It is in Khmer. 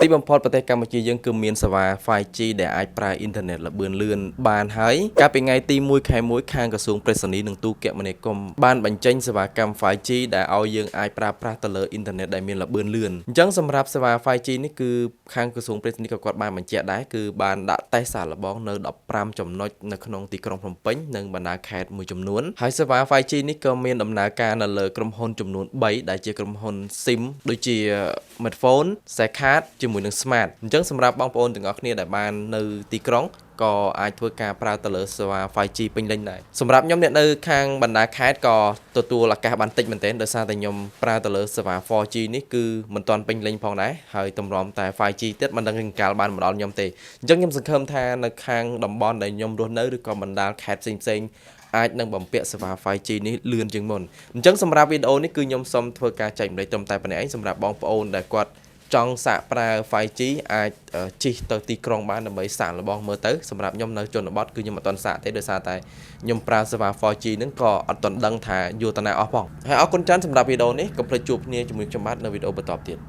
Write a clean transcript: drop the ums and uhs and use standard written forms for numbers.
ទីបំផុតប្រទេសកម្ពុជាយើងគឺមានសេវា 5G ដែលអាចប្រើអ៊ីនធឺណិតល្បឿនលឿនបានហើយកាលពីថ្ងៃទី1ខែ1ខាងក្រសួងប្រៃសណីនិងទូរគមនាគមន៍បានបញ្ចេញសេវាកម្ម 5G ដែលឲ្យយើងអាចប្រើប្រាស់ទៅលើអ៊ីនធឺណិតដែលមានល្បឿនលឿនអញ្ចឹងសម្រាប់សេវា 5G នេះគឺខាងក្រសួងប្រៃសណីក៏គាត់បានបញ្ជាក់ដែរគឺបានដាក់តេស្តសាកល្បងនៅ15ចំណុចនៅក្នុងទីក្រុងភ្នំពេញនិងបណ្ដាខេត្តមួយចំនួនហើយសេវា 5G នេះក៏មានដំណើរការនៅលើក្រុមហ៊ុនចំនួន3ដែលជាក្រុមហ៊ុន SIM ដូចជា Smartphone, Card ជាមួយនឹង Smart អញ្ចឹងសម្រាប់បងប្អូនទាំងអស់គ្នាដែលបាននៅទីក្រុងក៏អាចធ្វើការប្រើទៅលើសេវា 5G ពេញលេញដែរសម្រាប់ខ្ញុំអ្នកនៅខាងបណ្ដាខេត្តក៏ទទួលឱកាសបានតិចមែនទែនដោយសារតែខ្ញុំប្រើទៅលើសេវា 4G នេះគឺមិនទាន់ពេញលេញផងដែរហើយតម្រាំតែ 5G ទៀតមិនដឹងនឹងកាលបានមកដល់ខ្ញុំទេអញ្ចឹងខ្ញុំសង្ឃឹមថានៅខាងតំបន់ដែលខ្ញុំរស់នៅឬក៏បណ្ដាខេត្តផ្សេងៗអាចនឹងបំពាក់សេវា 5G នេះលឿនជាងមុនអញ្ចឹងសម្រាប់វីដេអូនេះគឺខ្ញុំសូមធ្វើការចែកម្លែកត្រឹមតែប៉ុណ្្នេះឯងសម្រាប់បងប្អូនដែលគាត់ចង់សាកប្រើ 5G អាចជិះទៅទីក្រុងបានដើម្បីសាកល្បងមើលទៅសម្រាប់ខ្ញុំនៅជនបទគឺខ្ញុំអត់ទាន់សាកទេដោយសារតែខ្ញុំប្រើសេវា 4G ហ្នឹងក៏អត់ទាន់ដឹងថាយូរតាណាអស់ផងហើយអរគុណច្រើនសម្រាប់វីដេអូនេះកុំភ្លេចជួបគ្នាជាមួយខ្ញុំបាទនៅវីដេអូបន្តទៀត